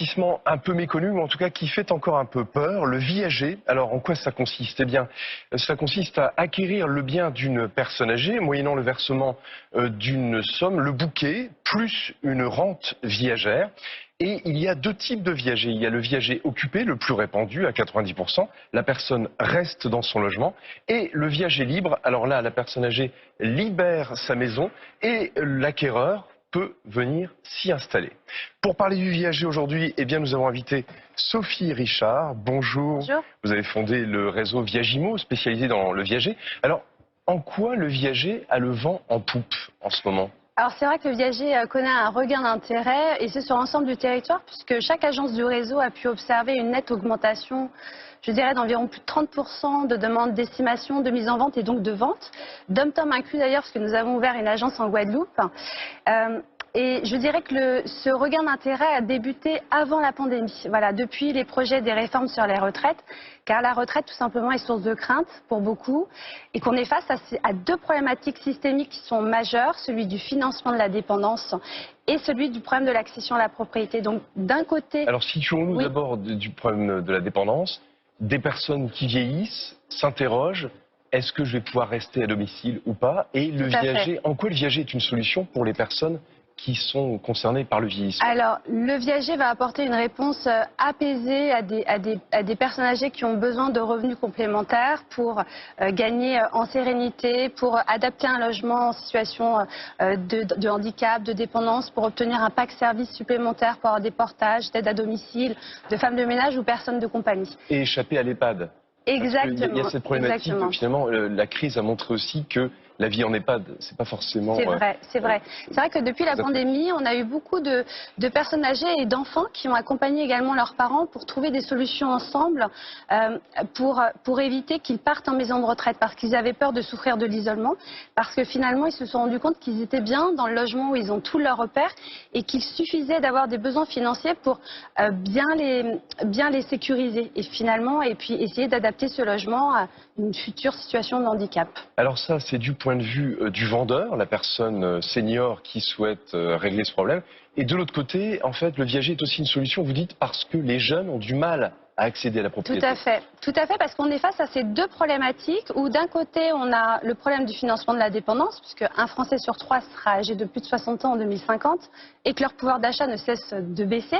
Investissement un peu méconnu, ou en tout cas qui fait encore un peu peur, le viager. Alors en quoi ça consiste? Eh bien, ça consiste à acquérir le bien d'une personne âgée, moyennant le versement d'une somme, le bouquet, plus une rente viagère. Et il y a deux types de viager. Il y a le viager occupé, le plus répandu, à 90%. La personne reste dans son logement. Et le viager libre, alors là, la personne âgée libère sa maison et l'acquéreur peut venir s'y installer. Pour parler du viager aujourd'hui, eh bien, nous avons invité Sophie Richard. Bonjour. Bonjour. Vous avez fondé le réseau Viagimo, spécialisé dans le viager. Alors, en quoi le viager a le vent en poupe en ce moment? Alors c'est vrai que le viager connaît un regain d'intérêt et c'est sur l'ensemble du territoire puisque chaque agence du réseau a pu observer une nette augmentation, je dirais d'environ plus de 30% de demandes d'estimation, de mise en vente et donc de vente. Dom-Tom inclus d'ailleurs parce que nous avons ouvert une agence en Guadeloupe. Et je dirais que ce regain d'intérêt a débuté avant la pandémie, voilà, depuis les projets des réformes sur les retraites, car la retraite tout simplement est source de crainte pour beaucoup et qu'on est face à deux problématiques systémiques qui sont majeures, celui du financement de la dépendance et celui du problème de l'accession à la propriété. Donc d'un côté... Alors situons-nous d'abord du problème de la dépendance. Des personnes qui vieillissent s'interrogent, est-ce que je vais pouvoir rester à domicile ou pas? Et le viager, en quoi le viager est une solution pour les personnes qui sont concernés par le vieillissement? Alors, le viager va apporter une réponse apaisée à des personnes âgées qui ont besoin de revenus complémentaires pour gagner en sérénité, pour adapter un logement en situation de handicap, de dépendance, pour obtenir un pack service supplémentaire, pour avoir des portages, d'aide à domicile, de femmes de ménage ou personnes de compagnie. Et échapper à l'EHPAD. Exactement. Il y a cette problématique, finalement, la crise a montré aussi que la vie en EHPAD, c'est pas forcément... C'est vrai, c'est vrai. C'est vrai que depuis la pandémie, on a eu beaucoup de personnes âgées et d'enfants qui ont accompagné également leurs parents pour trouver des solutions ensemble, pour éviter qu'ils partent en maison de retraite, parce qu'ils avaient peur de souffrir de l'isolement, parce que finalement, ils se sont rendus compte qu'ils étaient bien dans le logement où ils ont tous leurs repères et qu'il suffisait d'avoir des besoins financiers pour bien les sécuriser et finalement, et puis essayer d'adapter ce logement à une future situation de handicap. Alors ça, c'est du point de vue du vendeur, la personne senior qui souhaite régler ce problème. Et de l'autre côté, en fait, le viager est aussi une solution, vous dites, parce que les jeunes ont du mal à accéder à la propriété. Tout à fait, parce qu'on est face à ces deux problématiques où d'un côté on a le problème du financement de la dépendance, puisque un Français sur trois sera âgé de plus de 60 ans en 2050 et que leur pouvoir d'achat ne cesse de baisser.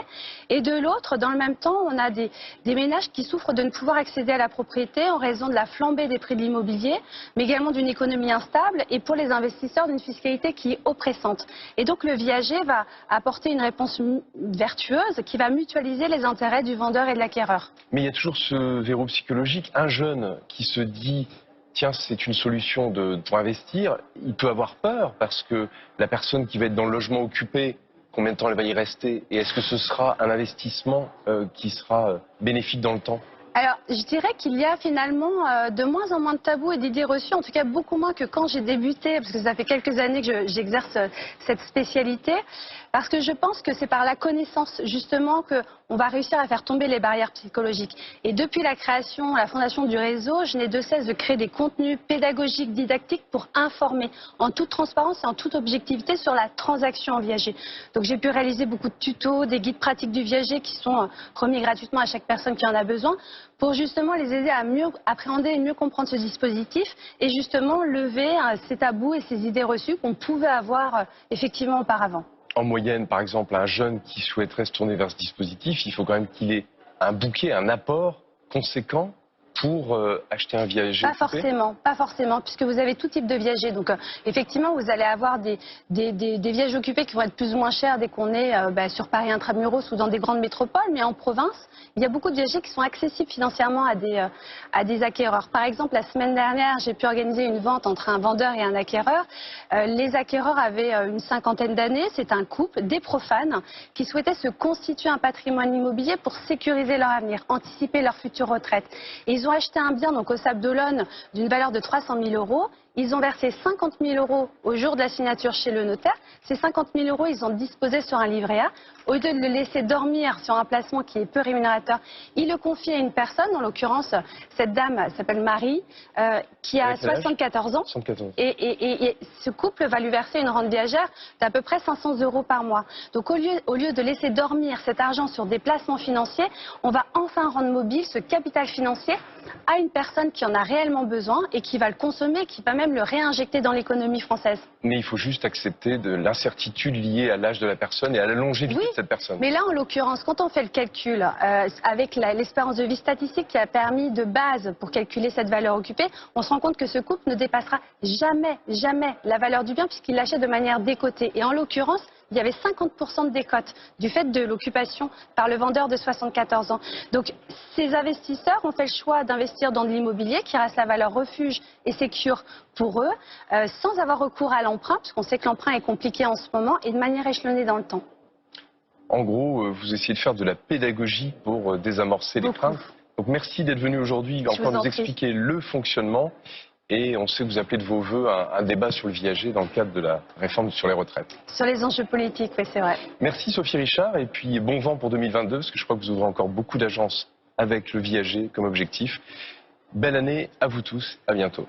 Et de l'autre, dans le même temps, on a des ménages qui souffrent de ne pouvoir accéder à la propriété en raison de la flambée des prix de l'immobilier, mais également d'une économie instable et pour les investisseurs d'une fiscalité qui est oppressante. Et donc le viager va apporter une réponse vertueuse qui va mutualiser les intérêts du vendeur et de l'acquéreur. Mais il y a toujours ce verrou psychologique. Un jeune qui se dit, tiens, c'est une solution pour investir, il peut avoir peur parce que la personne qui va être dans le logement occupé, combien de temps elle va y rester? Et est-ce que ce sera un investissement qui sera bénéfique dans le temps? Alors, je dirais qu'il y a finalement de moins en moins de tabous et d'idées reçues, en tout cas beaucoup moins que quand j'ai débuté, parce que ça fait quelques années que j'exerce cette spécialité, parce que je pense que c'est par la connaissance justement qu'on va réussir à faire tomber les barrières psychologiques. Et depuis la création, la fondation du réseau, je n'ai de cesse de créer des contenus pédagogiques, didactiques pour informer en toute transparence et en toute objectivité sur la transaction en viager. Donc j'ai pu réaliser beaucoup de tutos, des guides pratiques du viager qui sont remis gratuitement à chaque personne qui en a besoin, pour justement les aider à mieux appréhender et mieux comprendre ce dispositif et justement lever ces tabous et ces idées reçues qu'on pouvait avoir effectivement auparavant. En moyenne, par exemple, un jeune qui souhaiterait se tourner vers ce dispositif, il faut quand même qu'il ait un bouquet, un apport conséquent pour acheter un viager. Pas forcément, puisque vous avez tout type de viager. Donc effectivement, vous allez avoir des viagers occupés qui vont être plus ou moins chers dès qu'on est sur Paris intramuros ou dans des grandes métropoles, mais en province, il y a beaucoup de viagers qui sont accessibles financièrement à des acquéreurs. Par exemple, la semaine dernière, j'ai pu organiser une vente entre un vendeur et un acquéreur. Les acquéreurs avaient une cinquantaine d'années, c'est un couple, des profanes, qui souhaitaient se constituer un patrimoine immobilier pour sécuriser leur avenir, anticiper leur future retraite. Et ils ont acheté un bien donc au Sable d'Olonne d'une valeur de 300 000 €. Ils ont versé 50 000 € au jour de la signature chez le notaire. Ces 50 000 €, ils ont disposé sur un livret A. Au lieu de le laisser dormir sur un placement qui est peu rémunérateur, ils le confient à une personne, en l'occurrence, cette dame s'appelle Marie, qui a 74 ans. 74. Et ce couple va lui verser une rente viagère d'à peu près 500 € par mois. Donc au lieu de laisser dormir cet argent sur des placements financiers, on va enfin rendre mobile ce capital financier à une personne qui en a réellement besoin et qui va le consommer, qui va même le réinjecter dans l'économie française. Mais il faut juste accepter de l'incertitude liée à l'âge de la personne et à la longévité de cette personne. Mais là, en l'occurrence, quand on fait le calcul avec l'espérance de vie statistique qui a permis de base pour calculer cette valeur occupée, on se rend compte que ce couple ne dépassera jamais la valeur du bien puisqu'il l'achète de manière décotée. Et en l'occurrence, il y avait 50% de décote du fait de l'occupation par le vendeur de 74 ans. Donc ces investisseurs ont fait le choix d'investir dans de l'immobilier qui reste la valeur refuge et sécure pour eux, sans avoir recours à l'emprunt, parce qu'on sait que l'emprunt est compliqué en ce moment, et de manière échelonnée dans le temps. En gros, vous essayez de faire de la pédagogie pour désamorcer les craintes. Donc merci d'être venu aujourd'hui encore nous expliquer le fonctionnement. Et on sait que vous appelez de vos voeux un débat sur le viager dans le cadre de la réforme sur les retraites. Sur les enjeux politiques, oui, c'est vrai. Merci Sophie Richard et puis bon vent pour 2022 parce que je crois que vous ouvrez encore beaucoup d'agences avec le viager comme objectif. Belle année à vous tous, à bientôt.